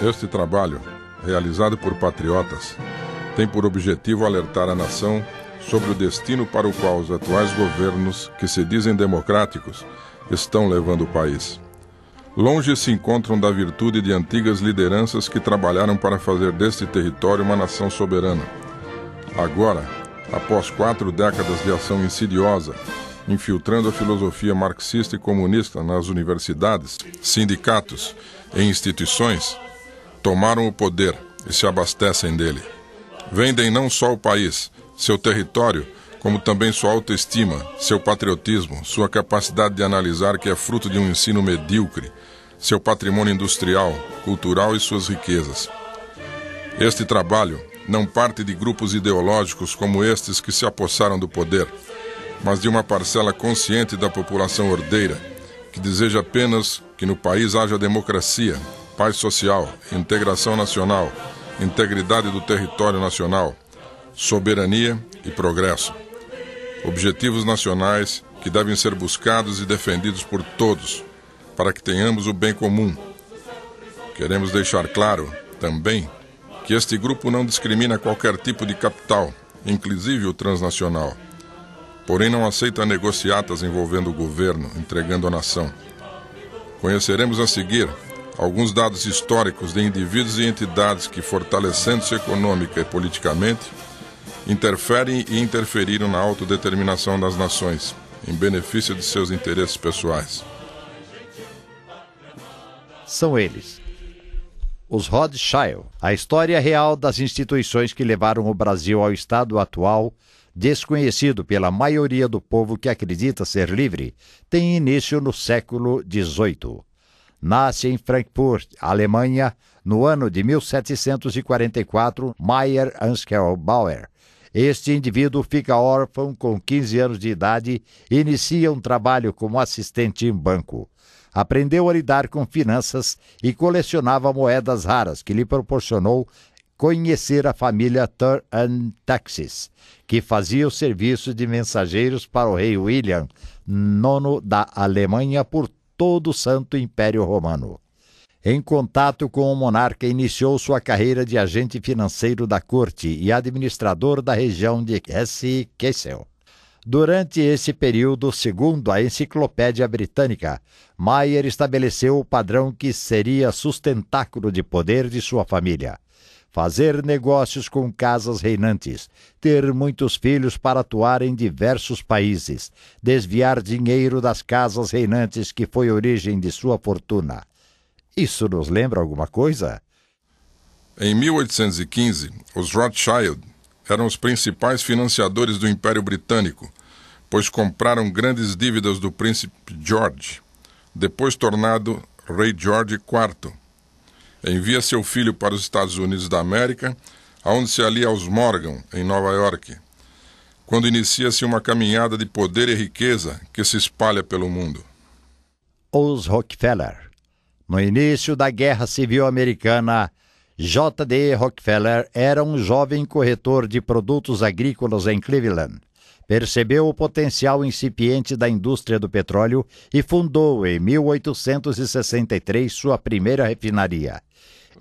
Este trabalho, realizado por patriotas, tem por objetivo alertar a nação sobre o destino para o qual os atuais governos, que se dizem democráticos, estão levando o país. Longe se encontram da virtude de antigas lideranças que trabalharam para fazer deste território uma nação soberana. Agora, após 4 décadas de ação insidiosa, infiltrando a filosofia marxista e comunista nas universidades, sindicatos e instituições, tomaram o poder e se abastecem dele. Vendem não só o país, seu território, como também sua autoestima, seu patriotismo, sua capacidade de analisar que é fruto de um ensino medíocre, seu patrimônio industrial, cultural e suas riquezas. Este trabalho não parte de grupos ideológicos como estes que se apossaram do poder, mas de uma parcela consciente da população ordeira, que deseja apenas que no país haja democracia, paz social, integração nacional, integridade do território nacional, soberania e progresso. Objetivos nacionais que devem ser buscados e defendidos por todos, para que tenhamos o bem comum. Queremos deixar claro, também, que este grupo não discrimina qualquer tipo de capital, inclusive o transnacional. Porém, não aceita negociatas envolvendo o governo, entregando a nação. Conheceremos a seguir alguns dados históricos de indivíduos e entidades que, fortalecendo-se econômica e politicamente, interferem e interferiram na autodeterminação das nações, em benefício de seus interesses pessoais. São eles, os Rothschild, a história real das instituições que levaram o Brasil ao estado atual, desconhecido pela maioria do povo que acredita ser livre, tem início no século XVIII. Nasce em Frankfurt, Alemanha, no ano de 1744, Meyer Anskel Bauer. Este indivíduo fica órfão com 15 anos de idade e inicia um trabalho como assistente em banco. Aprendeu a lidar com finanças e colecionava moedas raras, que lhe proporcionou conhecer a família Thur and Taxis, que fazia o serviço de mensageiros para o rei William IX da Alemanha por todo o Santo Império Romano. Em contato com o monarca, iniciou sua carreira de agente financeiro da corte e administrador da região de Hesse-Kassel. Durante esse período, segundo a Enciclopédia Britânica, Meyer estabeleceu o padrão que seria sustentáculo de poder de sua família: fazer negócios com casas reinantes, ter muitos filhos para atuar em diversos países, desviar dinheiro das casas reinantes que foi origem de sua fortuna. Isso nos lembra alguma coisa? Em 1815, os Rothschild eram os principais financiadores do Império Britânico, pois compraram grandes dívidas do príncipe George, depois tornado rei George IV. Envia seu filho para os Estados Unidos da América, onde se alia aos Morgan, em Nova York, quando inicia-se uma caminhada de poder e riqueza que se espalha pelo mundo. Os Rockefeller. No início da Guerra Civil Americana, J.D. Rockefeller era um jovem corretor de produtos agrícolas em Cleveland. Percebeu o potencial incipiente da indústria do petróleo e fundou, em 1863, sua primeira refinaria.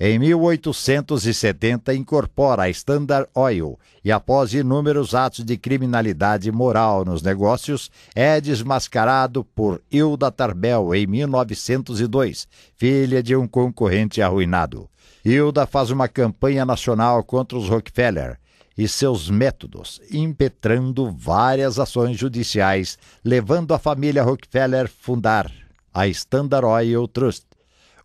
Em 1870, incorpora a Standard Oil e, após inúmeros atos de criminalidade moral nos negócios, é desmascarado por Hilda Tarbell em 1902, filha de um concorrente arruinado. Hilda faz uma campanha nacional contra os Rockefeller e seus métodos, impetrando várias ações judiciais, levando a família Rockefeller a fundar a Standard Oil Trust,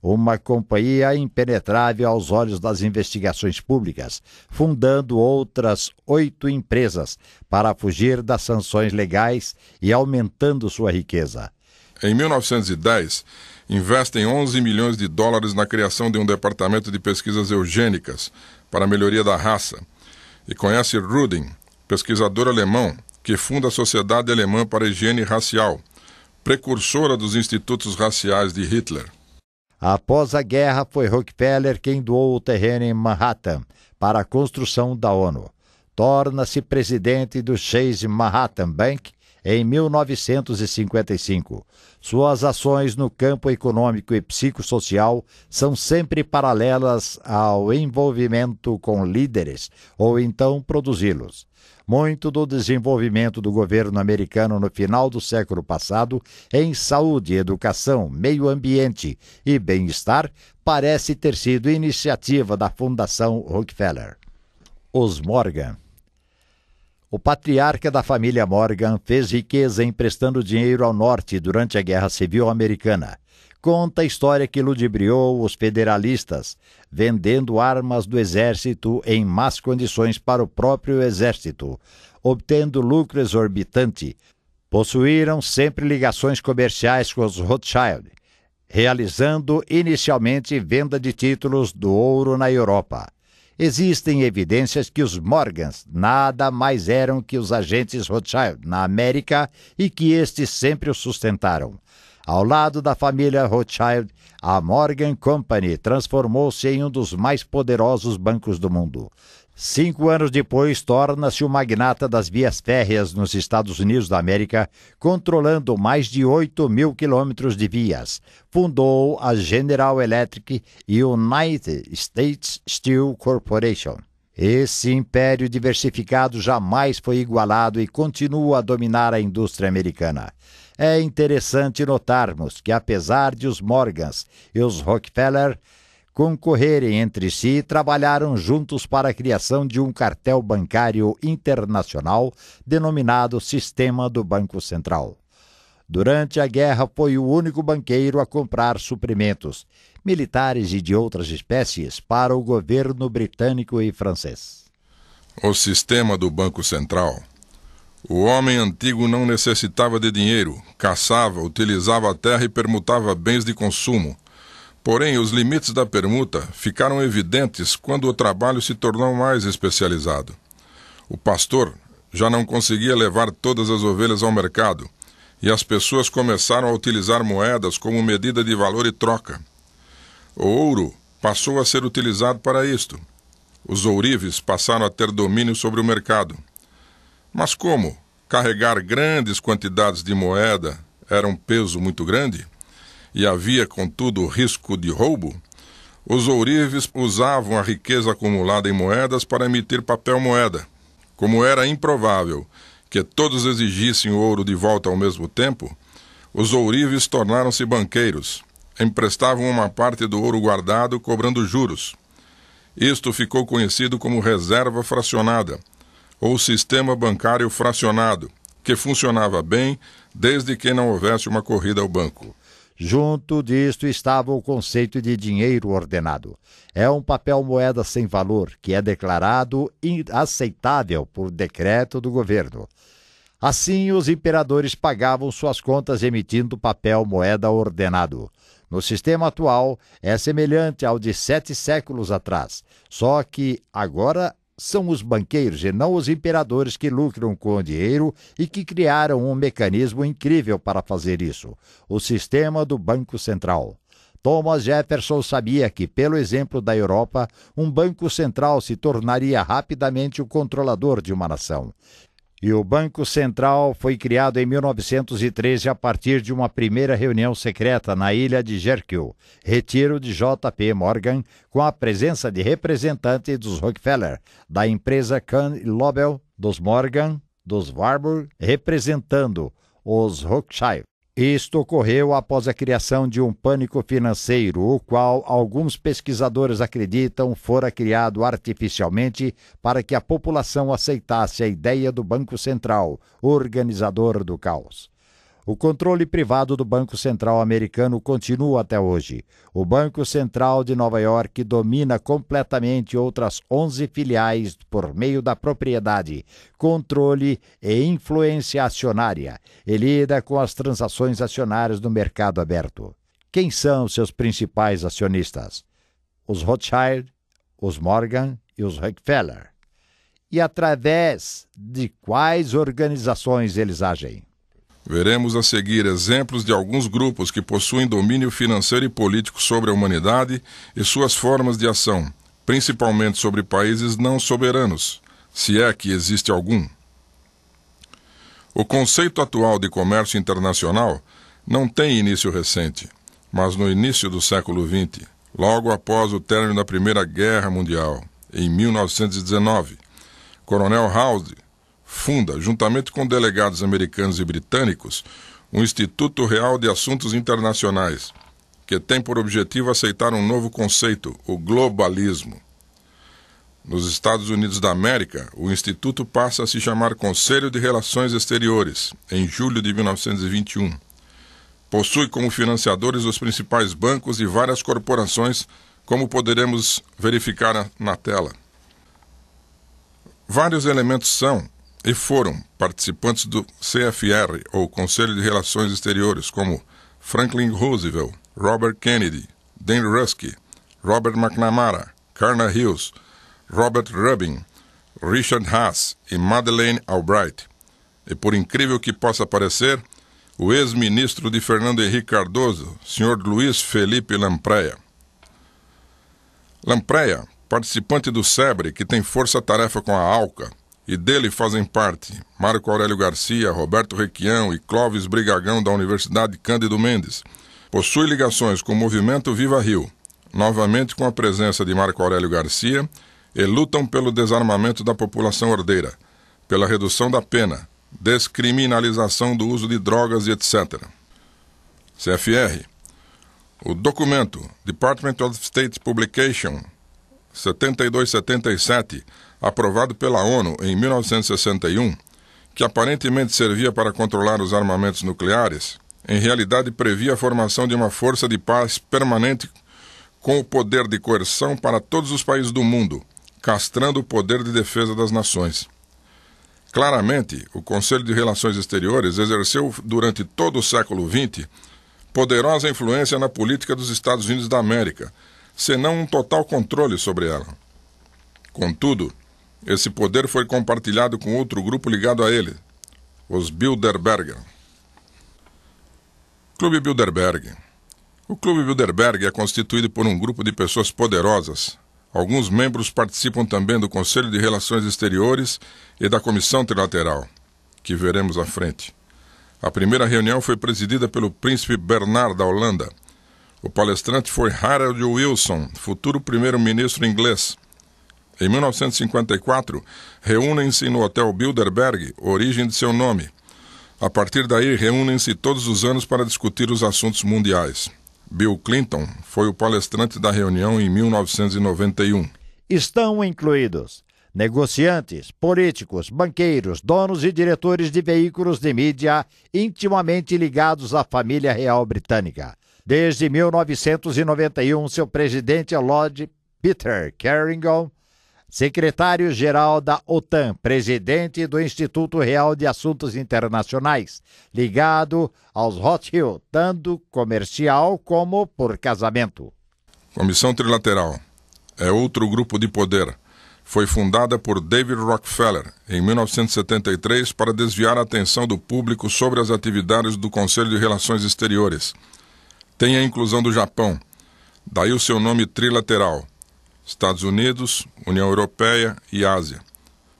uma companhia impenetrável aos olhos das investigações públicas, fundando outras 8 empresas para fugir das sanções legais e aumentando sua riqueza. Em 1910, investem 11 milhões de dólares na criação de um departamento de pesquisas eugênicas para a melhoria da raça, e conhece Rudin, pesquisador alemão, que funda a Sociedade Alemã para a Higiene Racial, precursora dos institutos raciais de Hitler. Após a guerra, foi Rockefeller quem doou o terreno em Manhattan para a construção da ONU. Torna-se presidente do Chase Manhattan Bank em 1955. Suas ações no campo econômico e psicossocial são sempre paralelas ao envolvimento com líderes ou então produzi-los. Muito do desenvolvimento do governo americano no final do século passado em saúde, educação, meio ambiente e bem-estar parece ter sido iniciativa da Fundação Rockefeller. Os Morgan. O patriarca da família Morgan fez riqueza emprestando dinheiro ao norte durante a Guerra Civil Americana. Conta a história que ludibriou os federalistas, vendendo armas do exército em más condições para o próprio exército, obtendo lucro exorbitante. Possuíram sempre ligações comerciais com os Rothschild, realizando inicialmente venda de títulos do ouro na Europa. Existem evidências que os Morgans nada mais eram que os agentes Rothschild na América e que estes sempre os sustentaram. Ao lado da família Rothschild, a Morgan Company transformou-se em um dos mais poderosos bancos do mundo. 5 anos depois, torna-se o magnata das vias férreas nos Estados Unidos da América, controlando mais de 8.000 quilômetros de vias. Fundou a General Electric e United States Steel Corporation. Esse império diversificado jamais foi igualado e continua a dominar a indústria americana. É interessante notarmos que, apesar de os Morgans e os Rockefeller concorrerem entre si, trabalharam juntos para a criação de um cartel bancário internacional denominado Sistema do Banco Central. Durante a guerra, foi o único banqueiro a comprar suprimentos, militares e de outras espécies, para o governo britânico e francês. O Sistema do Banco Central. O homem antigo não necessitava de dinheiro, caçava, utilizava a terra e permutava bens de consumo. Porém, os limites da permuta ficaram evidentes quando o trabalho se tornou mais especializado. O pastor já não conseguia levar todas as ovelhas ao mercado, e as pessoas começaram a utilizar moedas como medida de valor e troca. O ouro passou a ser utilizado para isto. Os ourives passaram a ter domínio sobre o mercado. Mas como carregar grandes quantidades de moeda era um peso muito grande, e havia, contudo, risco de roubo, os ourives usavam a riqueza acumulada em moedas para emitir papel-moeda. Como era improvável que todos exigissem o ouro de volta ao mesmo tempo, os ourives tornaram-se banqueiros, emprestavam uma parte do ouro guardado cobrando juros. Isto ficou conhecido como reserva fracionada, ou sistema bancário fracionado, que funcionava bem desde que não houvesse uma corrida ao banco. Junto disto estava o conceito de dinheiro ordenado. É um papel-moeda sem valor, que é declarado inaceitável por decreto do governo. Assim, os imperadores pagavam suas contas emitindo papel-moeda ordenado. No sistema atual, é semelhante ao de 7 séculos atrás, só que agora são os banqueiros e não os imperadores que lucram com o dinheiro e que criaram um mecanismo incrível para fazer isso, o sistema do Banco Central. Thomas Jefferson sabia que, pelo exemplo da Europa, um banco central se tornaria rapidamente o controlador de uma nação. E o Banco Central foi criado em 1913 a partir de uma primeira reunião secreta na ilha de Jekyll, retiro de J.P. Morgan, com a presença de representantes dos Rockefeller, da empresa Kahn e Lobel, dos Morgan, dos Warburg, representando os Rothschild. Isto ocorreu após a criação de um pânico financeiro, o qual alguns pesquisadores acreditam fora criado artificialmente para que a população aceitasse a ideia do Banco Central, organizador do caos. O controle privado do Banco Central americano continua até hoje. O Banco Central de Nova York domina completamente outras 11 filiais por meio da propriedade, controle e influência acionária, e lida com as transações acionárias no mercado aberto. Quem são seus principais acionistas? Os Rothschild, os Morgan e os Rockefeller. E através de quais organizações eles agem? Veremos a seguir exemplos de alguns grupos que possuem domínio financeiro e político sobre a humanidade e suas formas de ação, principalmente sobre países não soberanos, se é que existe algum. O conceito atual de comércio internacional não tem início recente, mas no início do século XX, logo após o término da Primeira Guerra Mundial, em 1919, Coronel House funda, juntamente com delegados americanos e britânicos, o Instituto Real de Assuntos Internacionais, que tem por objetivo aceitar um novo conceito, o globalismo. Nos Estados Unidos da América, o Instituto passa a se chamar Conselho de Relações Exteriores, em julho de 1921. Possui como financiadores os principais bancos e várias corporações, como poderemos verificar na tela. Vários elementos são e foram participantes do CFR, ou Conselho de Relações Exteriores, como Franklin Roosevelt, Robert Kennedy, Dan Rusk, Robert McNamara, Carter Hughes, Robert Rubin, Richard Haas e Madeleine Albright. E por incrível que possa parecer, o ex-ministro de Fernando Henrique Cardoso, Sr. Luiz Felipe Lampreia. Lampreia, participante do SEBRE, que tem força-tarefa com a ALCA, e dele fazem parte Marco Aurélio Garcia, Roberto Requião e Clóvis Brigagão da Universidade Cândido Mendes. Possui ligações com o movimento Viva Rio, novamente com a presença de Marco Aurélio Garcia, e lutam pelo desarmamento da população ordeira, pela redução da pena, descriminalização do uso de drogas e etc. CFR. O documento Department of State Publication 7277, aprovado pela ONU em 1961, que aparentemente servia para controlar os armamentos nucleares, em realidade previa a formação de uma força de paz permanente com o poder de coerção para todos os países do mundo, castrando o poder de defesa das nações. Claramente, o Conselho de Relações Exteriores exerceu durante todo o século XX poderosa influência na política dos Estados Unidos da América, senão um total controle sobre ela. Contudo, esse poder foi compartilhado com outro grupo ligado a ele, os Bilderberger. Clube Bilderberg. O Clube Bilderberg é constituído por um grupo de pessoas poderosas. Alguns membros participam também do Conselho de Relações Exteriores e da Comissão Trilateral, que veremos à frente. A primeira reunião foi presidida pelo príncipe Bernard da Holanda. O palestrante foi Harold Wilson, futuro primeiro-ministro inglês. Em 1954, reúnem-se no Hotel Bilderberg, origem de seu nome. A partir daí, reúnem-se todos os anos para discutir os assuntos mundiais. Bill Clinton foi o palestrante da reunião em 1991. Estão incluídos negociantes, políticos, banqueiros, donos e diretores de veículos de mídia intimamente ligados à família real britânica. Desde 1991, seu presidente é Lord Peter Carrington, secretário-geral da OTAN, presidente do Instituto Real de Assuntos Internacionais, ligado aos Rothschild, tanto comercial como por casamento. Comissão Trilateral é outro grupo de poder. Foi fundada por David Rockefeller em 1973 para desviar a atenção do público sobre as atividades do Conselho de Relações Exteriores. Tem a inclusão do Japão, daí o seu nome trilateral. Estados Unidos, União Europeia e Ásia.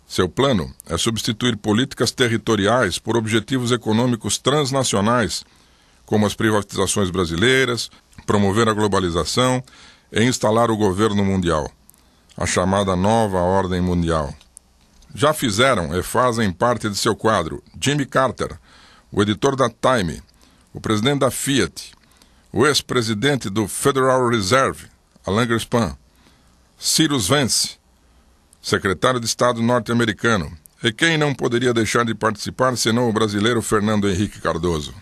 Seu plano é substituir políticas territoriais por objetivos econômicos transnacionais, como as privatizações brasileiras, promover a globalização e instalar o governo mundial, a chamada Nova Ordem Mundial. Já fizeram e fazem parte de seu quadro Jimmy Carter, o editor da Time, o presidente da Fiat, o ex-presidente do Federal Reserve, Alan Greenspan, Cyrus Vance, secretário de Estado norte-americano, e quem não poderia deixar de participar senão o brasileiro Fernando Henrique Cardoso.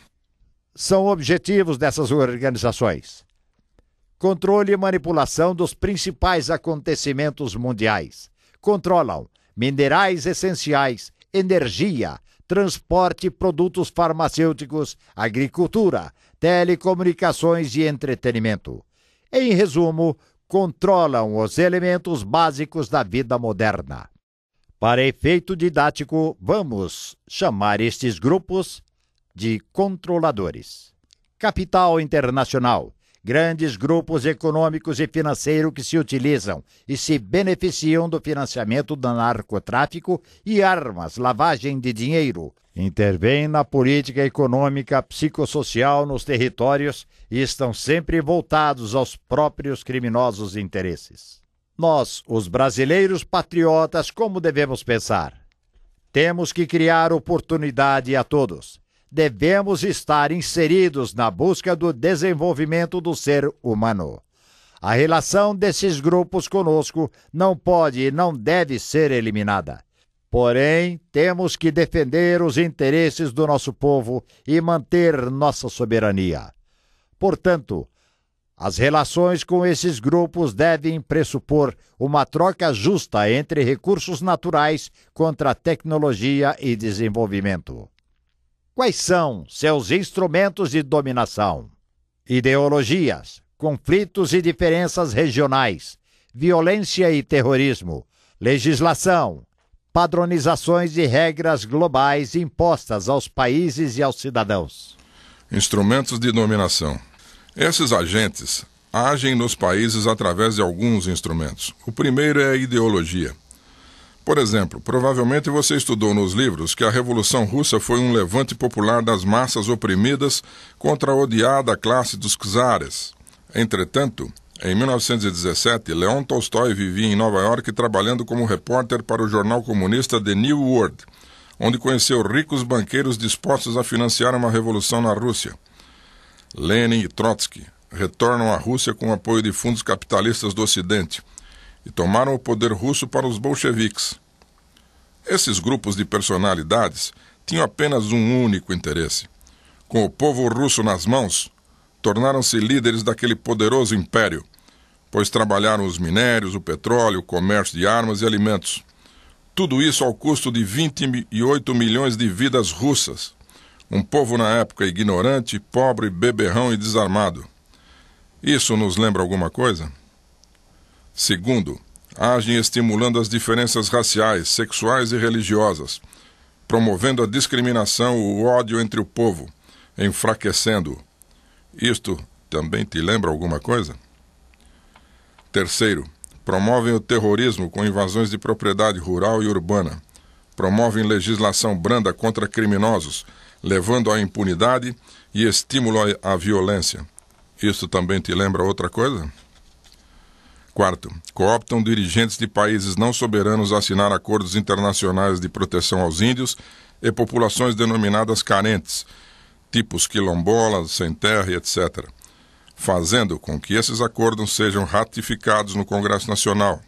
São objetivos dessas organizações: controle e manipulação dos principais acontecimentos mundiais. Controlam minerais essenciais, energia, transporte, produtos farmacêuticos, agricultura, telecomunicações e entretenimento. Em resumo, controlam os elementos básicos da vida moderna. Para efeito didático, vamos chamar estes grupos de controladores. Capital internacional. Grandes grupos econômicos e financeiros que se utilizam e se beneficiam do financiamento do narcotráfico e armas, lavagem de dinheiro, intervêm na política econômica, psicossocial nos territórios e estão sempre voltados aos próprios criminosos interesses. Nós, os brasileiros patriotas, como devemos pensar? Temos que criar oportunidade a todos. Devemos estar inseridos na busca do desenvolvimento do ser humano. A relação desses grupos conosco não pode e não deve ser eliminada. Porém, temos que defender os interesses do nosso povo e manter nossa soberania. Portanto, as relações com esses grupos devem pressupor uma troca justa entre recursos naturais contra tecnologia e desenvolvimento. Quais são seus instrumentos de dominação? Ideologias, conflitos e diferenças regionais, violência e terrorismo, legislação, padronizações e regras globais impostas aos países e aos cidadãos. Instrumentos de dominação. Esses agentes agem nos países através de alguns instrumentos. O primeiro é a ideologia. Por exemplo, provavelmente você estudou nos livros que a Revolução Russa foi um levante popular das massas oprimidas contra a odiada classe dos czares. Entretanto, em 1917, Leon Tolstói vivia em Nova York trabalhando como repórter para o jornal comunista The New World, onde conheceu ricos banqueiros dispostos a financiar uma revolução na Rússia. Lenin e Trotsky retornam à Rússia com o apoio de fundos capitalistas do Ocidente e tomaram o poder russo para os bolcheviques. Esses grupos de personalidades tinham apenas um único interesse. Com o povo russo nas mãos, tornaram-se líderes daquele poderoso império, pois trabalharam os minérios, o petróleo, o comércio de armas e alimentos. Tudo isso ao custo de 28 milhões de vidas russas. Um povo na época ignorante, pobre, beberrão e desarmado. Isso nos lembra alguma coisa? Segundo, agem estimulando as diferenças raciais, sexuais e religiosas, promovendo a discriminação, o ódio entre o povo, enfraquecendo-o. Isto também te lembra alguma coisa? Terceiro, promovem o terrorismo com invasões de propriedade rural e urbana. Promovem legislação branda contra criminosos, levando à impunidade e estímulo à violência. Isto também te lembra outra coisa? Quarto, cooptam dirigentes de países não soberanos a assinar acordos internacionais de proteção aos índios e populações denominadas carentes, tipos quilombolas, sem terra e etc., fazendo com que esses acordos sejam ratificados no Congresso Nacional,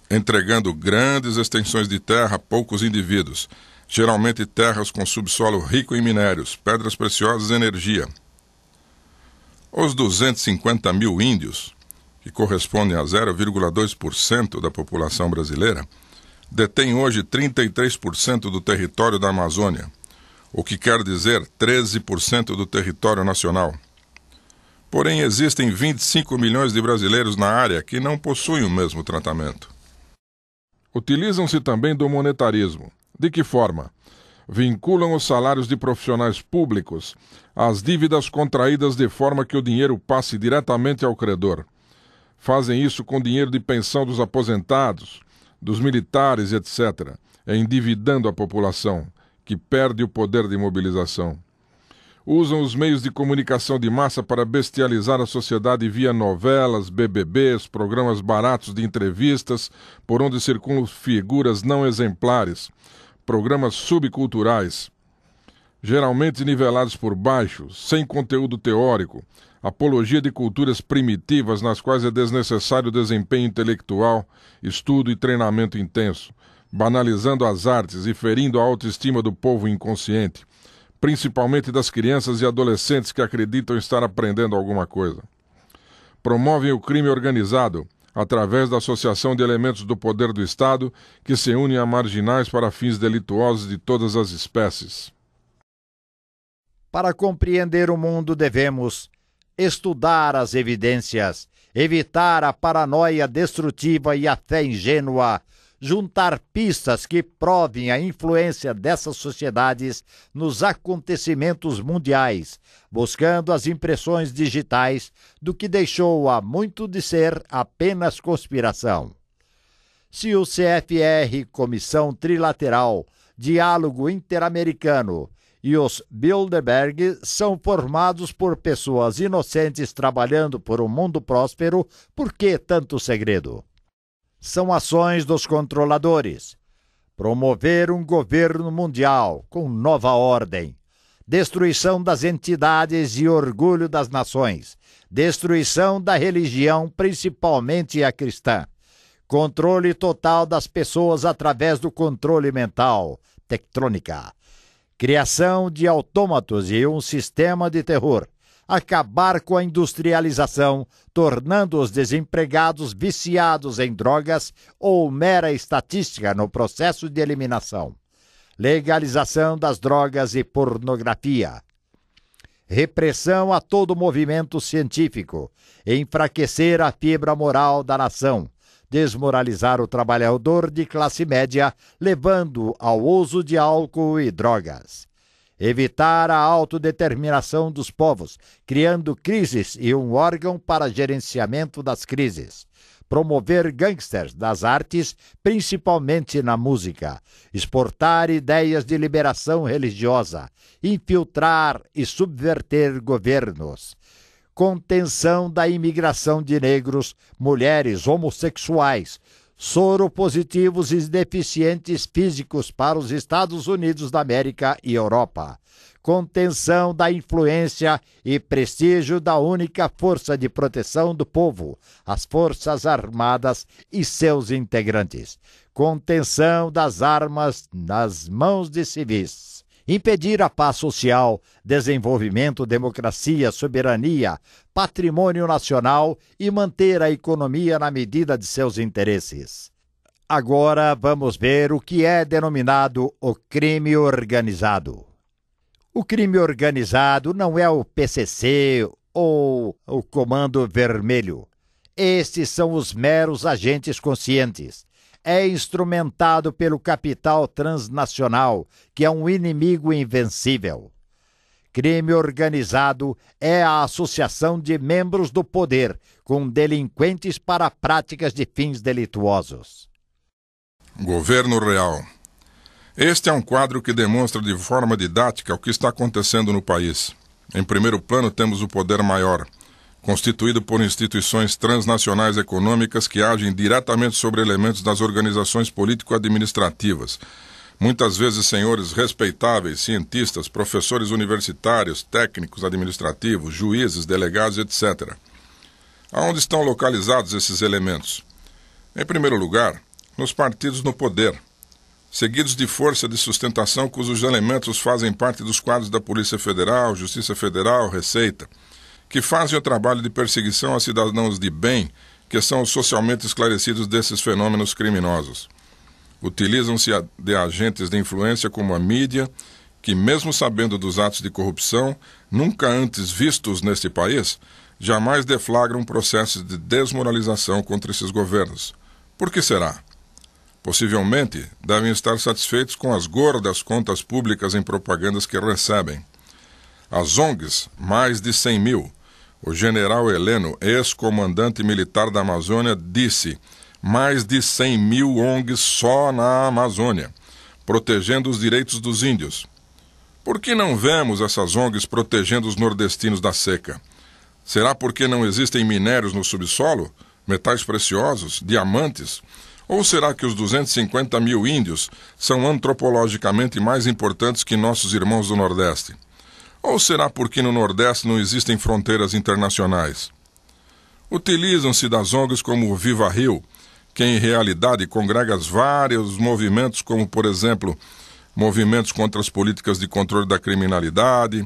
entregando grandes extensões de terra a poucos indivíduos, geralmente terras com subsolo rico em minérios, pedras preciosas e energia. Os 250 mil índios, que correspondem a 0,2% da população brasileira, detêm hoje 33% do território da Amazônia, o que quer dizer 13% do território nacional. Porém, existem 25 milhões de brasileiros na área que não possuem o mesmo tratamento. Utilizam-se também do monetarismo. De que forma? Vinculam os salários de profissionais públicos às dívidas contraídas de forma que o dinheiro passe diretamente ao credor. Fazem isso com dinheiro de pensão dos aposentados, dos militares, etc., endividando a população, que perde o poder de mobilização. Usam os meios de comunicação de massa para bestializar a sociedade via novelas, BBBs, programas baratos de entrevistas, por onde circulam figuras não exemplares, programas subculturais, geralmente nivelados por baixo, sem conteúdo teórico, apologia de culturas primitivas nas quais é desnecessário desempenho intelectual, estudo e treinamento intenso, banalizando as artes e ferindo a autoestima do povo inconsciente, principalmente das crianças e adolescentes que acreditam estar aprendendo alguma coisa. Promovem o crime organizado, através da associação de elementos do poder do Estado que se unem a marginais para fins delituosos de todas as espécies. Para compreender o mundo, devemos estudar as evidências, evitar a paranoia destrutiva e a fé ingênua, juntar pistas que provem a influência dessas sociedades nos acontecimentos mundiais, buscando as impressões digitais do que deixou há muito de ser apenas conspiração. Se o CFR, Comissão Trilateral, Diálogo Interamericano e os Bilderberg são formados por pessoas inocentes trabalhando por um mundo próspero. Por que tanto segredo? São ações dos controladores. Promover um governo mundial com nova ordem. Destruição das entidades e orgulho das nações. Destruição da religião, principalmente a cristã. Controle total das pessoas através do controle mental, tectrônica. Criação de autômatos e um sistema de terror. Acabar com a industrialização, tornando os desempregados viciados em drogas ou mera estatística no processo de eliminação. Legalização das drogas e pornografia. Repressão a todo movimento científico. Enfraquecer a fibra moral da nação. Desmoralizar o trabalhador de classe média, levando ao uso de álcool e drogas. Evitar a autodeterminação dos povos, criando crises e um órgão para gerenciamento das crises. Promover gangsters das artes, principalmente na música. Exportar ideias de liberação religiosa. Infiltrar e subverter governos. Contenção da imigração de negros, mulheres, homossexuais, soropositivos e deficientes físicos para os Estados Unidos da América e Europa. Contenção da influência e prestígio da única força de proteção do povo, as Forças Armadas e seus integrantes. Contenção das armas nas mãos de civis. Impedir a paz social, desenvolvimento, democracia, soberania, patrimônio nacional e manter a economia na medida de seus interesses. Agora vamos ver o que é denominado o crime organizado. O crime organizado não é o PCC ou o Comando Vermelho. Estes são os meros agentes conscientes. É instrumentado pelo capital transnacional, que é um inimigo invencível. Crime organizado é a associação de membros do poder com delinquentes para práticas de fins delituosos. Governo real. Este é um quadro que demonstra de forma didática o que está acontecendo no país. Em primeiro plano temos o poder maior, constituído por instituições transnacionais econômicas que agem diretamente sobre elementos das organizações político-administrativas. Muitas vezes senhores respeitáveis, cientistas, professores universitários, técnicos administrativos, juízes, delegados, etc. Aonde estão localizados esses elementos? Em primeiro lugar, nos partidos no poder, seguidos de força de sustentação cujos elementos fazem parte dos quadros da Polícia Federal, Justiça Federal, Receita, que fazem o trabalho de perseguição a cidadãos de bem, que são os socialmente esclarecidos desses fenômenos criminosos. Utilizam-se de agentes de influência como a mídia, que mesmo sabendo dos atos de corrupção, nunca antes vistos neste país, jamais deflagram processos de desmoralização contra esses governos. Por que será? Possivelmente devem estar satisfeitos com as gordas contas públicas em propagandas que recebem. As ONGs, mais de 100 mil. O general Heleno, ex-comandante militar da Amazônia, disse: mais de 100 mil ONGs só na Amazônia, protegendo os direitos dos índios. Por que não vemos essas ONGs protegendo os nordestinos da seca? Será porque não existem minérios no subsolo? Metais preciosos? Diamantes? Ou será que os 250 mil índios são antropologicamente mais importantes que nossos irmãos do Nordeste? Ou será porque no Nordeste não existem fronteiras internacionais? Utilizam-se das ONGs como o Viva Rio, que em realidade congrega vários movimentos, como, por exemplo, movimentos contra as políticas de controle da criminalidade,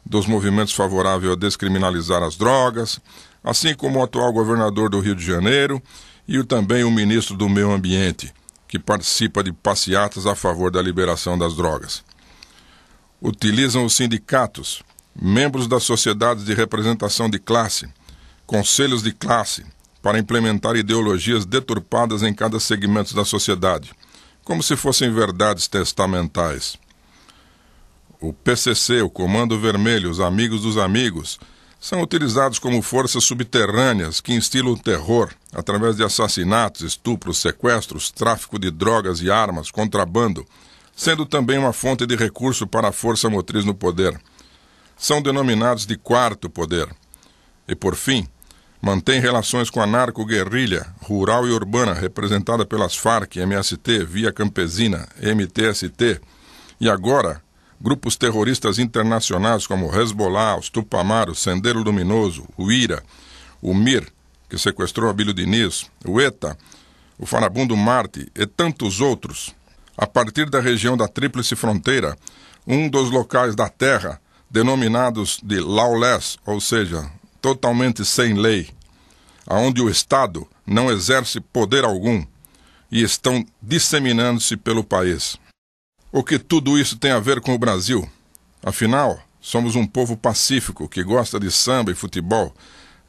dos movimentos favoráveis a descriminalizar as drogas, assim como o atual governador do Rio de Janeiro e também o ministro do Meio Ambiente, que participa de passeatas a favor da liberação das drogas. Utilizam os sindicatos, membros das sociedades de representação de classe, conselhos de classe, para implementar ideologias deturpadas em cada segmento da sociedade, como se fossem verdades testamentais. O PCC, o Comando Vermelho, os Amigos dos Amigos, são utilizados como forças subterrâneas que instilam o terror através de assassinatos, estupros, sequestros, tráfico de drogas e armas, contrabando, sendo também uma fonte de recurso para a força motriz no poder. São denominados de quarto poder. E, por fim, mantém relações com a narco-guerrilha rural e urbana representada pelas Farc, MST, Via Campesina, MTST, e agora grupos terroristas internacionais como o Hezbollah, os Tupamar, o Sendero Luminoso, o IRA, o MIR, que sequestrou Abílio Diniz, o ETA, o Farabundo Marte e tantos outros. A partir da região da Tríplice Fronteira, um dos locais da Terra denominados de lawless, ou seja, totalmente sem lei, aonde o Estado não exerce poder algum, e estão disseminando-se pelo país. O que tudo isso tem a ver com o Brasil? Afinal, somos um povo pacífico que gosta de samba e futebol.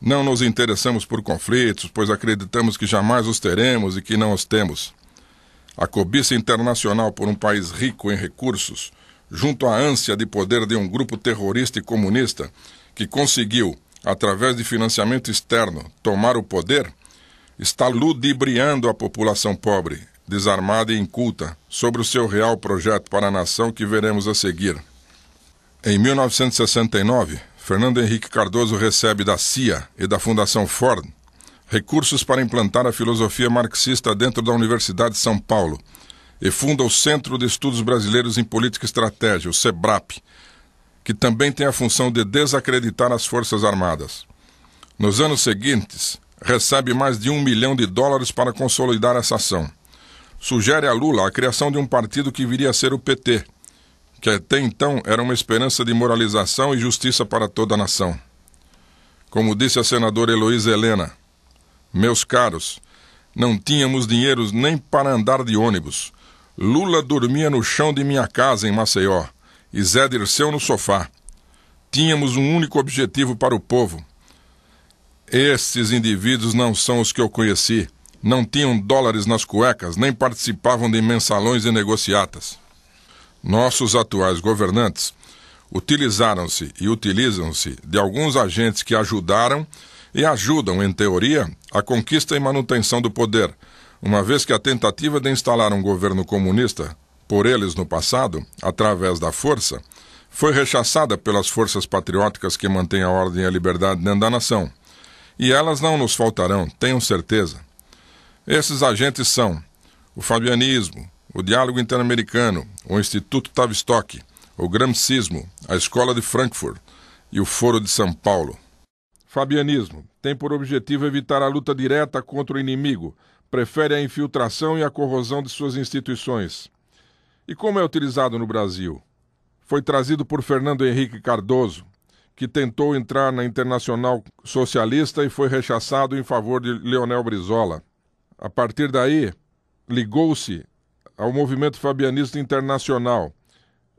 Não nos interessamos por conflitos, pois acreditamos que jamais os teremos e que não os temos. A cobiça internacional por um país rico em recursos, junto à ânsia de poder de um grupo terrorista e comunista que conseguiu, através de financiamento externo, tomar o poder, está ludibriando a população pobre, desarmada e inculta, sobre o seu real projeto para a nação que veremos a seguir. Em 1969, Fernando Henrique Cardoso recebe da CIA e da Fundação Ford recursos para implantar a filosofia marxista dentro da Universidade de São Paulo e funda o Centro de Estudos Brasileiros em Política e Estratégia, o CEBRAP, que também tem a função de desacreditar as Forças Armadas. Nos anos seguintes, recebe mais de $1 milhão para consolidar essa ação. Sugere a Lula a criação de um partido que viria a ser o PT, que até então era uma esperança de moralização e justiça para toda a nação. Como disse a senadora Heloísa Helena, meus caros, não tínhamos dinheiro nem para andar de ônibus. Lula dormia no chão de minha casa em Maceió e Zé Dirceu no sofá. Tínhamos um único objetivo para o povo. Estes indivíduos não são os que eu conheci. Não tinham dólares nas cuecas, nem participavam de mensalões e negociatas. Nossos atuais governantes utilizaram-se e utilizam-se de alguns agentes que ajudaram e ajudam, em teoria, a conquista e manutenção do poder, uma vez que a tentativa de instalar um governo comunista, por eles no passado, através da força, foi rechaçada pelas forças patrióticas que mantêm a ordem e a liberdade dentro da nação. E elas não nos faltarão, tenham certeza. Esses agentes são o fabianismo, o Diálogo Interamericano, o Instituto Tavistock, o Gramscismo, a Escola de Frankfurt e o Foro de São Paulo. Fabianismo tem por objetivo evitar a luta direta contra o inimigo, prefere a infiltração e a corrosão de suas instituições. E como é utilizado no Brasil? Foi trazido por Fernando Henrique Cardoso, que tentou entrar na Internacional Socialista e foi rechaçado em favor de Leonel Brizola. A partir daí, ligou-se ao movimento fabianista internacional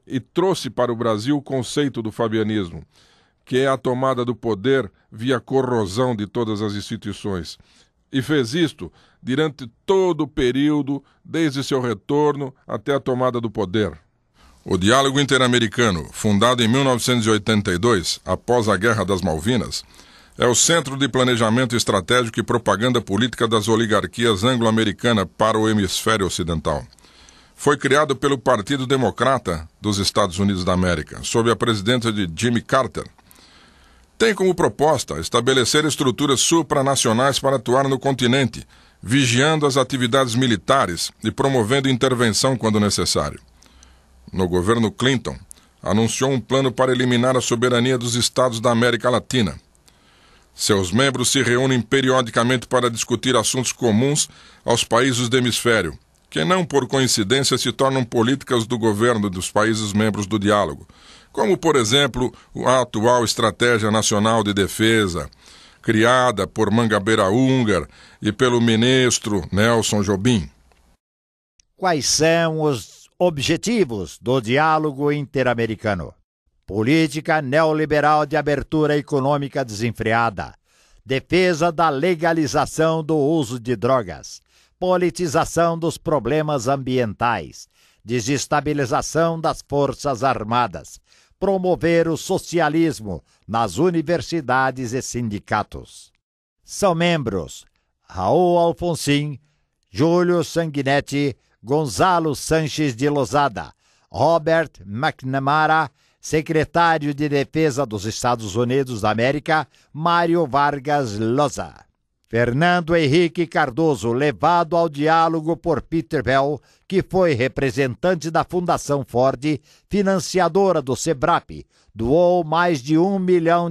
e trouxe para o Brasil o conceito do fabianismo, que é a tomada do poder via corrosão de todas as instituições. E fez isto durante todo o período, desde seu retorno até a tomada do poder. O Diálogo Interamericano, fundado em 1982, após a Guerra das Malvinas, é o centro de planejamento estratégico e propaganda política das oligarquias anglo-americanas para o hemisfério ocidental. Foi criado pelo Partido Democrata dos Estados Unidos da América, sob a presidência de Jimmy Carter. Tem como proposta estabelecer estruturas supranacionais para atuar no continente, vigiando as atividades militares e promovendo intervenção quando necessário. No governo Clinton, anunciou um plano para eliminar a soberania dos estados da América Latina. Seus membros se reúnem periodicamente para discutir assuntos comuns aos países do hemisfério, que não por coincidência se tornam políticas do governo dos países membros do diálogo, como, por exemplo, a atual Estratégia Nacional de Defesa, criada por Mangabeira Unger e pelo ministro Nelson Jobim. Quais são os objetivos do diálogo interamericano? Política neoliberal de abertura econômica desenfreada, defesa da legalização do uso de drogas, politização dos problemas ambientais, desestabilização das forças armadas, promover o socialismo nas universidades e sindicatos. São membros Raul Alfonsin, Júlio Sanguinetti, Gonzalo Sanches de Lozada, Robert McNamara, secretário de Defesa dos Estados Unidos da América, Mário Vargas Llosa. Fernando Henrique Cardoso, levado ao diálogo por Peter Bell, que foi representante da Fundação Ford, financiadora do SEBRAP, doou mais de $1 milhão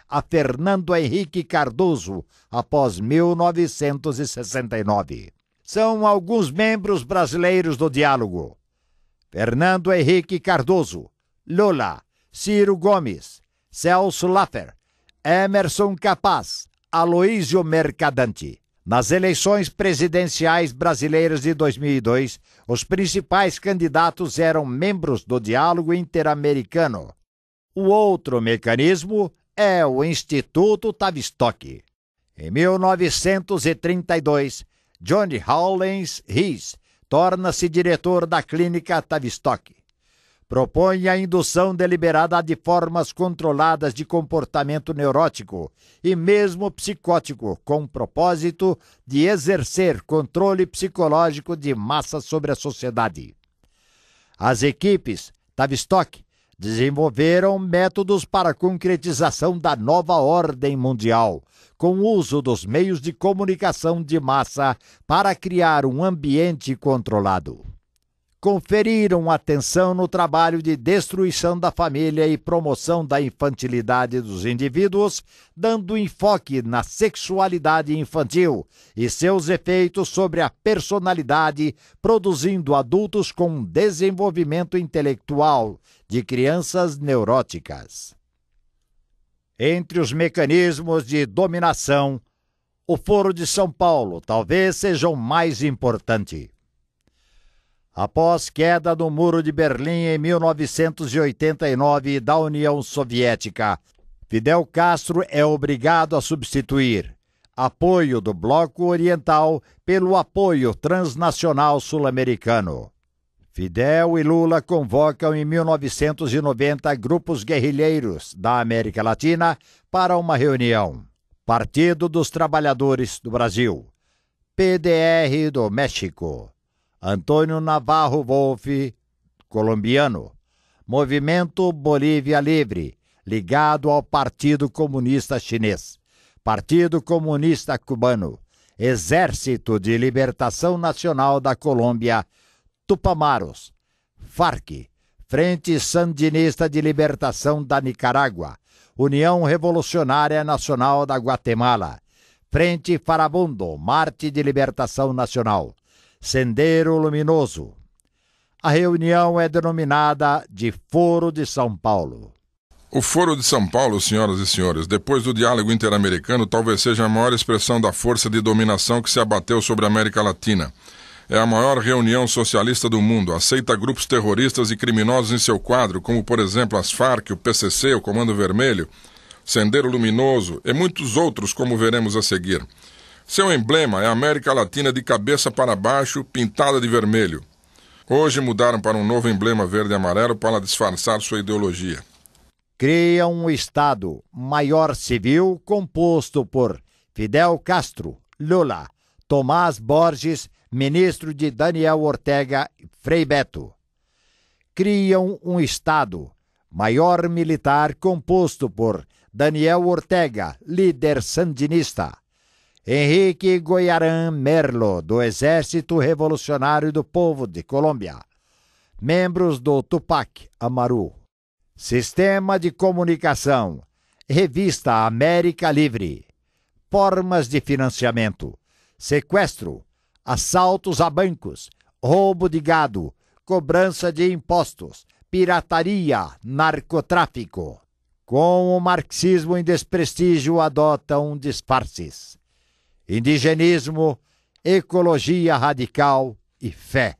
a Fernando Henrique Cardoso após 1969. São alguns membros brasileiros do diálogo: Fernando Henrique Cardoso, Lula, Ciro Gomes, Celso Laffer, Emerson Capaz, Aloísio Mercadante. Nas eleições presidenciais brasileiras de 2002, os principais candidatos eram membros do Diálogo Interamericano. O outro mecanismo é o Instituto Tavistock. Em 1932, John Howland Rees torna-se diretor da Clínica Tavistock. Propõe a indução deliberada de formas controladas de comportamento neurótico e mesmo psicótico, com o propósito de exercer controle psicológico de massa sobre a sociedade. As equipes Tavistock desenvolveram métodos para a concretização da nova ordem mundial, com o uso dos meios de comunicação de massa para criar um ambiente controlado. Conferiram atenção no trabalho de destruição da família e promoção da infantilidade dos indivíduos, dando enfoque na sexualidade infantil e seus efeitos sobre a personalidade, produzindo adultos com desenvolvimento intelectual de crianças neuróticas. Entre os mecanismos de dominação, o Foro de São Paulo talvez seja o mais importante. Após queda do Muro de Berlim em 1989 da União Soviética, Fidel Castro é obrigado a substituir apoio do Bloco Oriental pelo apoio transnacional sul-americano. Fidel e Lula convocam em 1990 grupos guerrilheiros da América Latina para uma reunião. Partido dos Trabalhadores do Brasil, PDR do México, Antônio Navarro Wolff, colombiano, Movimento Bolívia Livre, ligado ao Partido Comunista Chinês, Partido Comunista Cubano, Exército de Libertação Nacional da Colômbia, Tupamaros, FARC, Frente Sandinista de Libertação da Nicarágua, União Revolucionária Nacional da Guatemala, Frente Farabundo, Marte de Libertação Nacional, Sendero Luminoso. A reunião é denominada de Foro de São Paulo. O Foro de São Paulo, senhoras e senhores, depois do diálogo interamericano, talvez seja a maior expressão da força de dominação que se abateu sobre a América Latina. É a maior reunião socialista do mundo, aceita grupos terroristas e criminosos em seu quadro, como, por exemplo, as FARC, o PCC, o Comando Vermelho, Sendero Luminoso e muitos outros, como veremos a seguir. Seu emblema é a América Latina de cabeça para baixo, pintada de vermelho. Hoje mudaram para um novo emblema verde e amarelo para disfarçar sua ideologia. Criam um Estado maior civil composto por Fidel Castro, Lula, Tomás Borges, ministro de Daniel Ortega e Frei Beto. Criam um Estado maior militar composto por Daniel Ortega, líder sandinista, Henrique Goiarán Merlo, do Exército Revolucionário do Povo de Colômbia, membros do Tupac Amaru. Sistema de comunicação, Revista América Livre, formas de financiamento, sequestro, assaltos a bancos, roubo de gado, cobrança de impostos, pirataria, narcotráfico. Com o marxismo em desprestígio, adotam disfarces: indigenismo, ecologia radical e fé.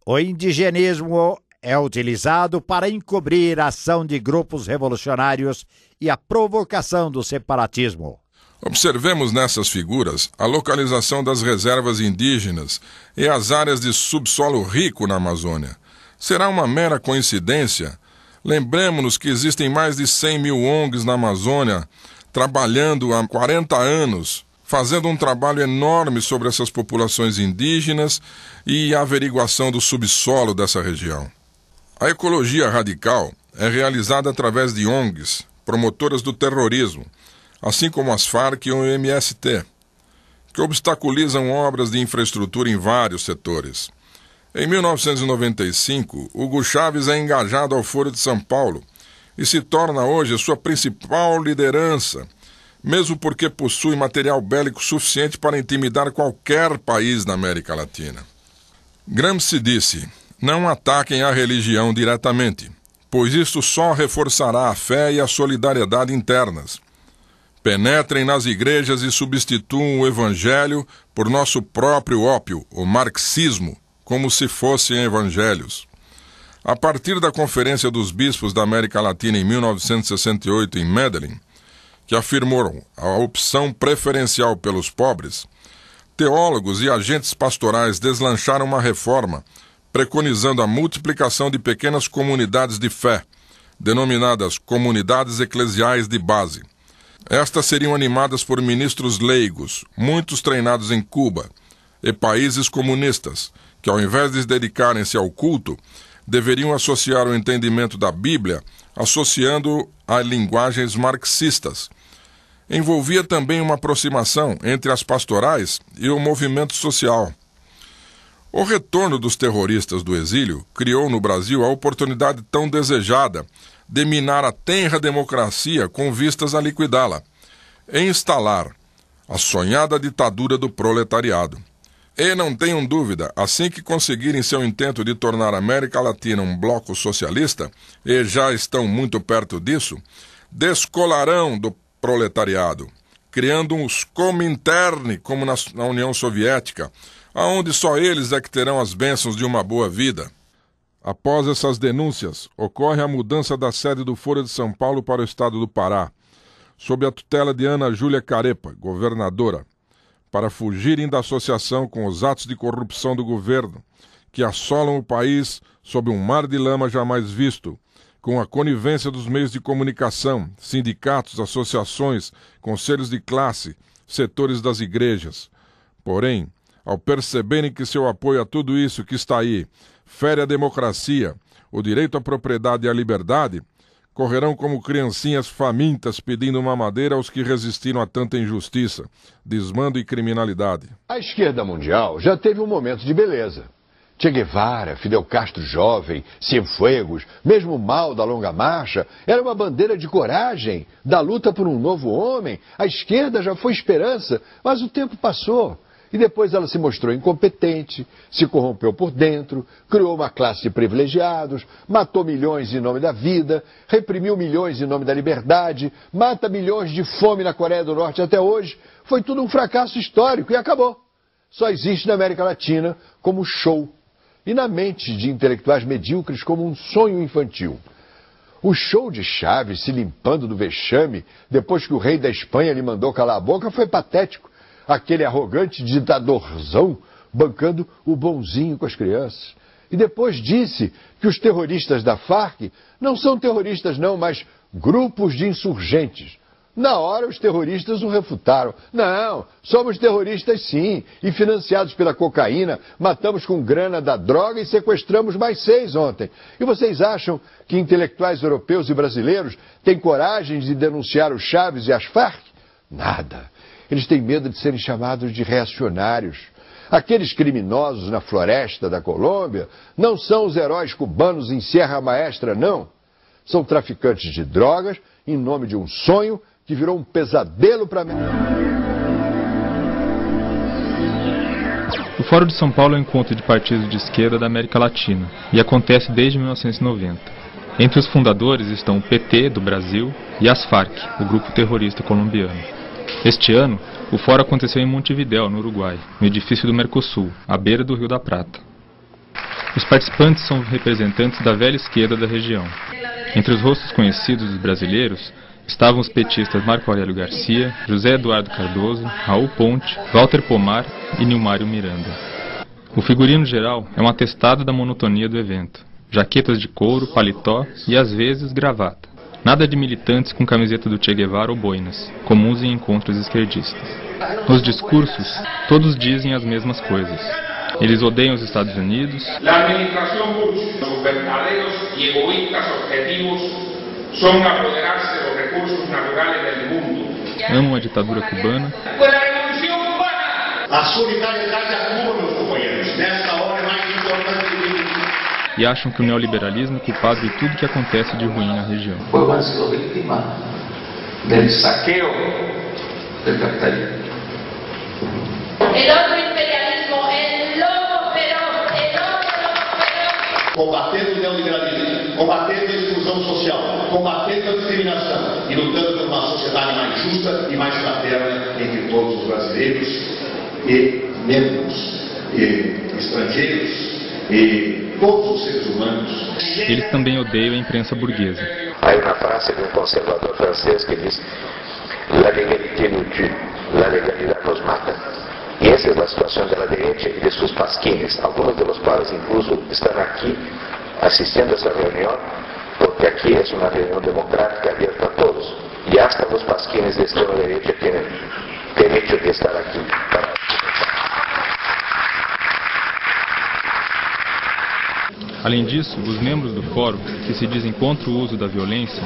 O indigenismo é utilizado para encobrir a ação de grupos revolucionários e a provocação do separatismo. Observemos nessas figuras a localização das reservas indígenas e as áreas de subsolo rico na Amazônia. Será uma mera coincidência? Lembremos-nos que existem mais de 100 mil ONGs na Amazônia trabalhando há 40 anos fazendo um trabalho enorme sobre essas populações indígenas e a averiguação do subsolo dessa região. A ecologia radical é realizada através de ONGs, promotoras do terrorismo, assim como as Farc e o MST, que obstaculizam obras de infraestrutura em vários setores. Em 1995, Hugo Chávez é engajado ao Foro de São Paulo e se torna hoje sua principal liderança, mesmo porque possui material bélico suficiente para intimidar qualquer país na América Latina. Gramsci disse: não ataquem a religião diretamente, pois isto só reforçará a fé e a solidariedade internas. Penetrem nas igrejas e substituam o evangelho por nosso próprio ópio, o marxismo, como se fossem evangelhos. A partir da Conferência dos Bispos da América Latina em 1968 em Medellín, que afirmou a opção preferencial pelos pobres, teólogos e agentes pastorais deslancharam uma reforma preconizando a multiplicação de pequenas comunidades de fé, denominadas comunidades eclesiais de base. Estas seriam animadas por ministros leigos, muitos treinados em Cuba, e países comunistas, que ao invés de dedicarem-se ao culto, deveriam associar o entendimento da Bíblia, associando a linguagens marxistas. Envolvia também uma aproximação entre as pastorais e o movimento social. O retorno dos terroristas do exílio criou no Brasil a oportunidade tão desejada de minar a tenra democracia com vistas a liquidá-la, e instalar a sonhada ditadura do proletariado. E não tenham dúvida, assim que conseguirem seu intento de tornar a América Latina um bloco socialista, e já estão muito perto disso, descolarão do proletariado, criando uns Comintern, como na União Soviética, aonde só eles é que terão as bênçãos de uma boa vida. Após essas denúncias, ocorre a mudança da sede do Foro de São Paulo para o estado do Pará, sob a tutela de Ana Júlia Carepa, governadora, para fugirem da associação com os atos de corrupção do governo, que assolam o país sob um mar de lama jamais visto, com a conivência dos meios de comunicação, sindicatos, associações, conselhos de classe, setores das igrejas. Porém, ao perceberem que seu apoio a tudo isso que está aí fere a democracia, o direito à propriedade e à liberdade, correrão como criancinhas famintas pedindo mamadeira aos que resistiram a tanta injustiça, desmando e criminalidade. A esquerda mundial já teve um momento de beleza. Che Guevara, Fidel Castro jovem, Cienfuegos, mesmo Mao da Longa Marcha, era uma bandeira de coragem, da luta por um novo homem. A esquerda já foi esperança, mas o tempo passou. E depois ela se mostrou incompetente, se corrompeu por dentro, criou uma classe de privilegiados, matou milhões em nome da vida, reprimiu milhões em nome da liberdade, mata milhões de fome na Coreia do Norte até hoje. Foi tudo um fracasso histórico e acabou. Só existe na América Latina como show e na mente de intelectuais medíocres como um sonho infantil. O show de Chávez se limpando do vexame depois que o rei da Espanha lhe mandou calar a boca foi patético. Aquele arrogante ditadorzão bancando o bonzinho com as crianças. E depois disse que os terroristas da Farc não são terroristas não, mas grupos de insurgentes. Na hora os terroristas o refutaram. Não, somos terroristas sim, e financiados pela cocaína, matamos com grana da droga e sequestramos mais 6 ontem. E vocês acham que intelectuais europeus e brasileiros têm coragem de denunciar os Chávez e as Farc? Nada. Eles têm medo de serem chamados de reacionários. Aqueles criminosos na floresta da Colômbia não são os heróis cubanos em Sierra Maestra, não. São traficantes de drogas em nome de um sonho que virou um pesadelo para... O Fórum de São Paulo é um encontro de partidos de esquerda da América Latina e acontece desde 1990. Entre os fundadores estão o PT do Brasil e as Farc, o grupo terrorista colombiano. Este ano, o fórum aconteceu em Montevidéu, no Uruguai, no edifício do Mercosul, à beira do Rio da Prata. Os participantes são representantes da velha esquerda da região. Entre os rostos conhecidos dos brasileiros estavam os petistas Marco Aurélio Garcia, José Eduardo Cardoso, Raul Ponte, Walter Pomar e Nilmário Miranda. O figurino geral é um atestado da monotonia do evento. Jaquetas de couro, paletó e, às vezes, gravata. Nada de militantes com camiseta do Che Guevara ou boinas, comuns em encontros esquerdistas. Nos discursos, todos dizem as mesmas coisas. Eles odeiam os Estados Unidos. A administração Bush, os verdadeiros e egoístas objetivos são apoderar-se dos recursos naturais do mundo. Amam a ditadura cubana. A solidariedade a Cuba, meus companheiros, nessa hora é mais importante que nunca. E acham que o neoliberalismo é culpado de tudo que acontece de ruim na região. O povo ha sido vítima del saqueo del capitalismo. El otro imperialismo, el lobo feroz, el lobo feroz. Combatendo o neoliberalismo, combatendo a exclusão social, combatendo a discriminação e lutando por uma sociedade mais justa e mais fraterna entre todos os brasileiros e negros, e estrangeiros, e todos os seres humanos. Eles também odeiam a imprensa burguesa. Há uma frase de um conservador francês que diz: "La légalité nous tue, la legalidad nos mata". E essa é a situação da direita e de seus pasquines, alguns dos quais incluso estão aqui assistindo a essa reunião, porque aqui é uma reunião democrática aberta a todos. E hasta os pasquines de extrema-direita têm direito de estar aqui. Além disso, os membros do fórum, que se dizem contra o uso da violência,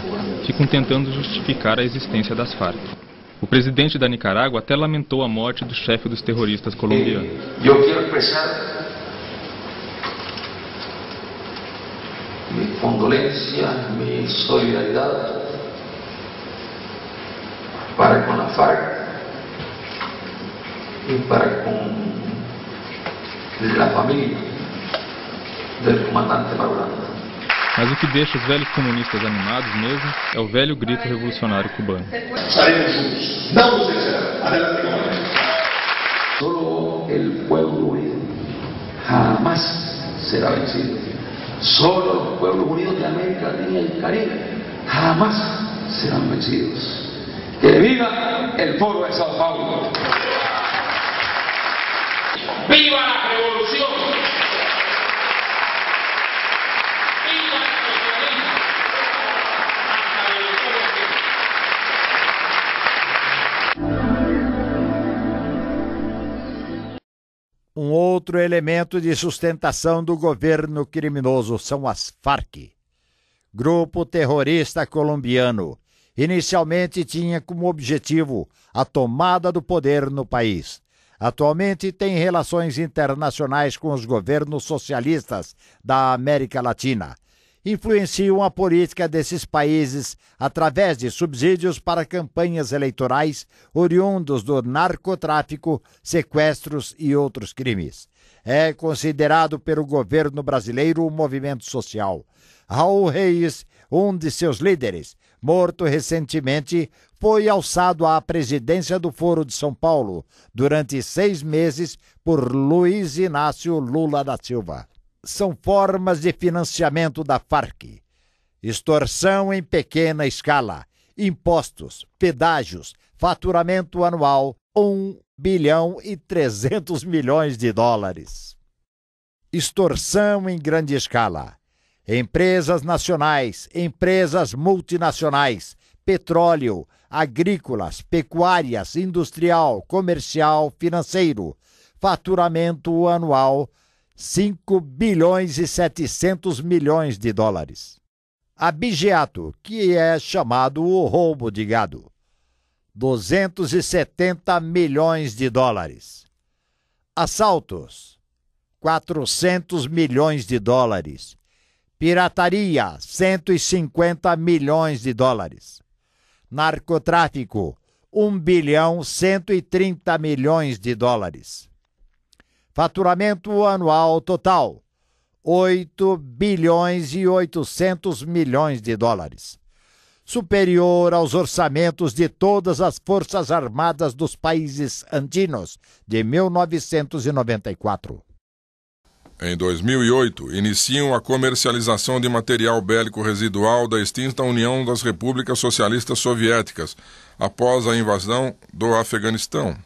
ficam tentando justificar a existência das Farc. O presidente da Nicarágua até lamentou a morte do chefe dos terroristas colombianos. Eu quero expressar minha condolência, minha solidariedade para com a Farc e para com a família do comandante Marulanda. Mas o que deixa os velhos comunistas animados mesmo é o velho grito revolucionário cubano. Estaremos juntos, não nos vencerão. Adelante, comandante. Solo el pueblo unido jamás será vencido. Solo los pueblos unidos de América Latina y el Caribe jamás serán vencidos. Que viva el Foro de Sao Paulo. ¡Viva la revolución! Um outro elemento de sustentação do governo criminoso são as Farc. Grupo terrorista colombiano, inicialmente tinha como objetivo a tomada do poder no país. Atualmente tem relações internacionais com os governos socialistas da América Latina. Influenciam a política desses países através de subsídios para campanhas eleitorais oriundos do narcotráfico, sequestros e outros crimes. É considerado pelo governo brasileiro um movimento social. Raul Reis, um de seus líderes, morto recentemente, foi alçado à presidência do Foro de São Paulo durante 6 meses por Luiz Inácio Lula da Silva. São formas de financiamento da Farc: extorsão em pequena escala, impostos, pedágios, faturamento anual $1,3 bilhão. Extorsão em grande escala: empresas nacionais, empresas multinacionais, petróleo, agrícolas, pecuárias, industrial, comercial, financeiro, faturamento anual $5,7 bilhões. Abigeato, que é chamado o roubo de gado, $270 milhões. Assaltos, $400 milhões. Pirataria, $150 milhões. Narcotráfico, $1,130 bilhões. Faturamento anual total, $8,8 bilhões. Superior aos orçamentos de todas as forças armadas dos países andinos de 1994. Em 2008, iniciam a comercialização de material bélico residual da extinta União das Repúblicas Socialistas Soviéticas, após a invasão do Afeganistão.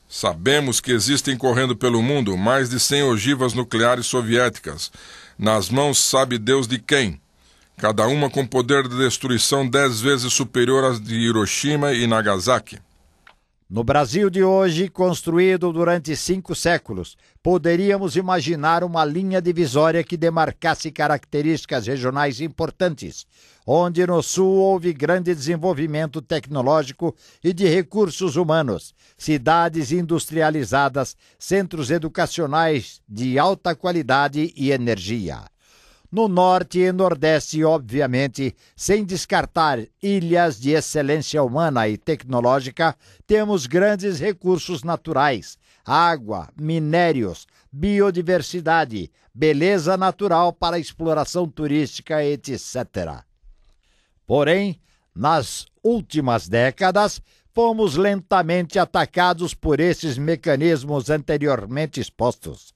Sabemos que existem correndo pelo mundo mais de 100 ogivas nucleares soviéticas, nas mãos sabe Deus de quem, cada uma com poder de destruição 10 vezes superior às de Hiroshima e Nagasaki. No Brasil de hoje, construído durante 5 séculos, poderíamos imaginar uma linha divisória que demarcasse características regionais importantes, onde no Sul houve grande desenvolvimento tecnológico e de recursos humanos, cidades industrializadas, centros educacionais de alta qualidade e energia. No Norte e Nordeste, obviamente, sem descartar ilhas de excelência humana e tecnológica, temos grandes recursos naturais, água, minérios, biodiversidade, beleza natural para exploração turística, etc. Porém, nas últimas décadas, fomos lentamente atacados por esses mecanismos anteriormente expostos.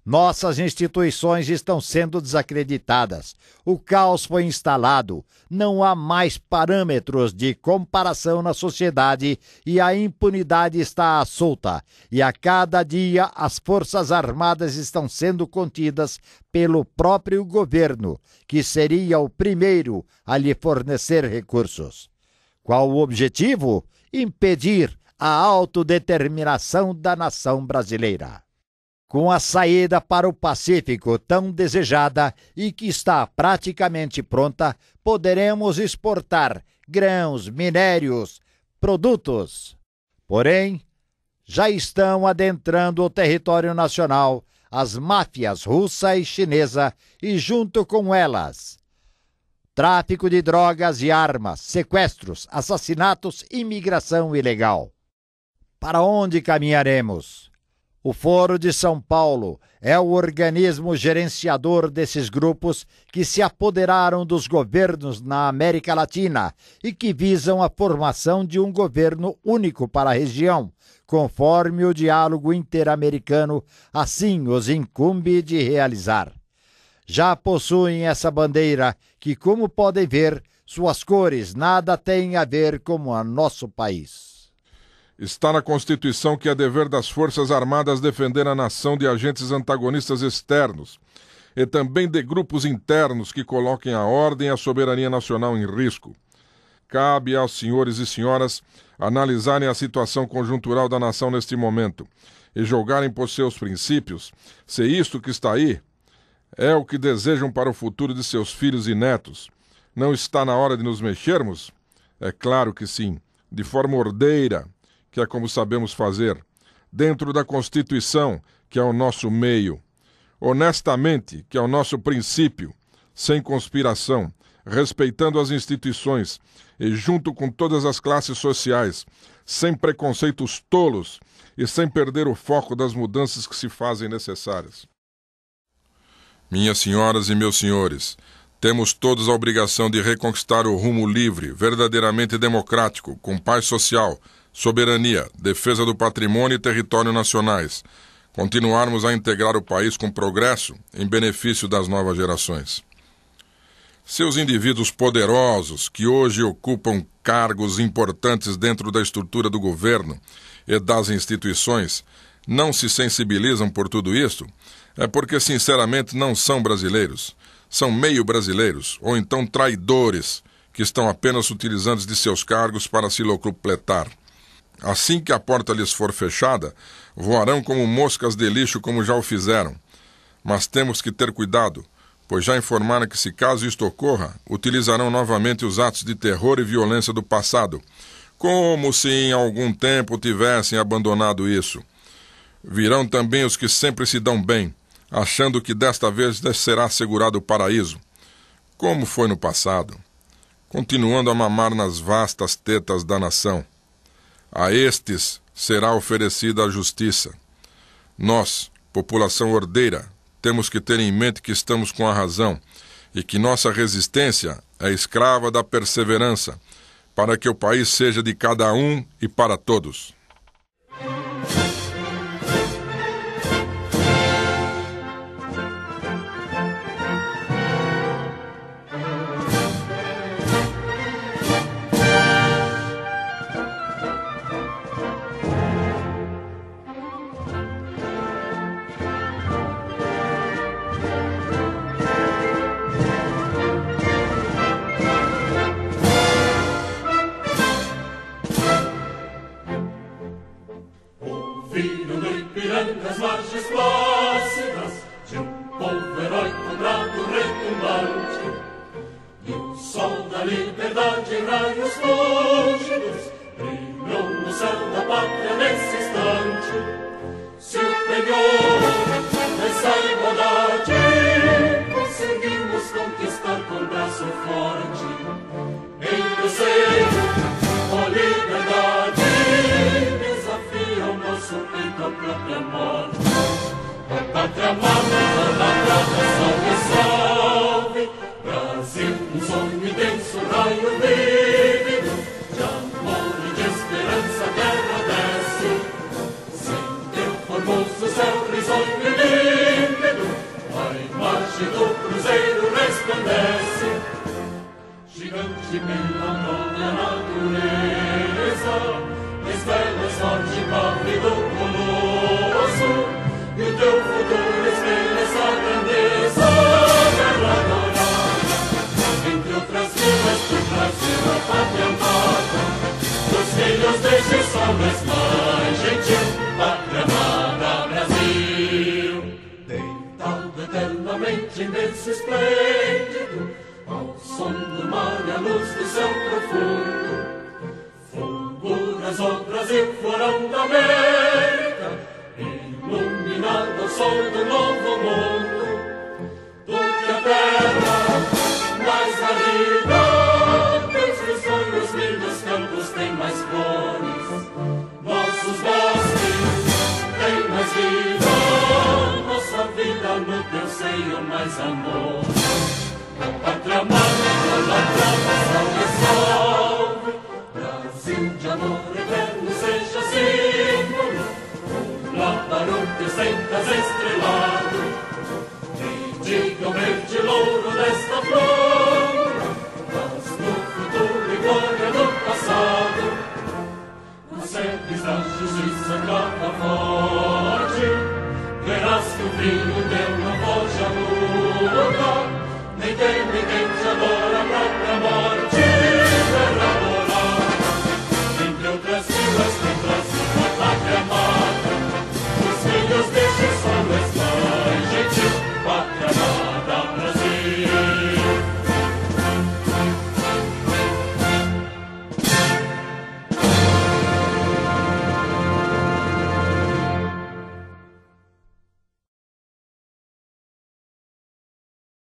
Nossas instituições estão sendo desacreditadas, o caos foi instalado, não há mais parâmetros de comparação na sociedade e a impunidade está à solta. E a cada dia as Forças Armadas estão sendo contidas pelo próprio governo, que seria o primeiro a lhe fornecer recursos. Qual o objetivo? Impedir a autodeterminação da nação brasileira. Com a saída para o Pacífico tão desejada e que está praticamente pronta, poderemos exportar grãos, minérios, produtos. Porém, já estão adentrando o território nacional as máfias russa e chinesa e, junto com elas, tráfico de drogas e armas, sequestros, assassinatos e imigração ilegal. Para onde caminharemos? O Foro de São Paulo é o organismo gerenciador desses grupos que se apoderaram dos governos na América Latina e que visam a formação de um governo único para a região, conforme o diálogo interamericano assim os incumbe de realizar. Já possuem essa bandeira que, como podem ver, suas cores nada têm a ver com a nosso país. Está na Constituição que é dever das Forças Armadas defender a nação de agentes antagonistas externos e também de grupos internos que coloquem a ordem e a soberania nacional em risco. Cabe aos senhores e senhoras analisarem a situação conjuntural da nação neste momento e julgarem por seus princípios se isto que está aí é o que desejam para o futuro de seus filhos e netos. Não está na hora de nos mexermos? É claro que sim, de forma ordeira, que é como sabemos fazer, dentro da Constituição, que é o nosso meio, honestamente, que é o nosso princípio, sem conspiração, respeitando as instituições e junto com todas as classes sociais, sem preconceitos tolos e sem perder o foco das mudanças que se fazem necessárias. Minhas senhoras e meus senhores, temos todos a obrigação de reconquistar o rumo livre, verdadeiramente democrático, com paz social, soberania, defesa do patrimônio e território nacionais, continuarmos a integrar o país com progresso em benefício das novas gerações. Seus indivíduos poderosos, que hoje ocupam cargos importantes dentro da estrutura do governo e das instituições, não se sensibilizam por tudo isto, é porque sinceramente não são brasileiros, são meio brasileiros, ou então traidores, que estão apenas utilizando de seus cargos para se locupletar. Assim que a porta lhes for fechada, voarão como moscas de lixo como já o fizeram. Mas temos que ter cuidado, pois já informaram que se caso isto ocorra, utilizarão novamente os atos de terror e violência do passado, como se em algum tempo tivessem abandonado isso. Virão também os que sempre se dão bem, achando que desta vez será assegurado o paraíso, como foi no passado, continuando a mamar nas vastas tetas da nação. A estes será oferecida a justiça. Nós, população ordeira, temos que ter em mente que estamos com a razão e que nossa resistência é escrava da perseverança, para que o país seja de cada um e para todos. Ouviram no Ipiranga as margens plácidas de um povo heróico, bravo, retumbante. E o sol da liberdade em raios lúcidos brilhou no céu da pátria nesse instante. Se o penhor dessa igualdade conseguimos conquistar com braço forte, em teu seio, ó liberdade, desafia o nosso peito à própria morte. A pátria amada, idolatrada, salve, salve, Brasil, um sonho intenso, raio vívido, de amor e de esperança a terra desce. Formoso céu risonho e límpido, a imagem do cruzeiro resplandece. Gigante pela própria natureza, estrelas forte pálido colosso, e o teu futuro espelha essa grandeza. Terra dourada, entre outras vilas do Brasil, a pátria amada, dos filhos deste sol és mais gentil. Pátria amada Brasil, deitado eternamente em berço esplêndido, ao som do mar e à luz do céu profundo, fulguras, ó Brasil, florão da América, iluminado ao sol do novo mundo. Tu que a terra mais garrida, teus risonhos lindos campos têm mais flores, nossos bosques têm mais vida, nossa vida no teu seio mais amor. A pátria amada, idolatrada, salve, salve, Brasil de amor eterno seja símbolo, lá para o teu centas estrelado, e diga o verde louro desta flor, mas no futuro e glória do passado. Sedes da justiça clama forte, verás que o brilho teu não foge a luta, nem tem ninguém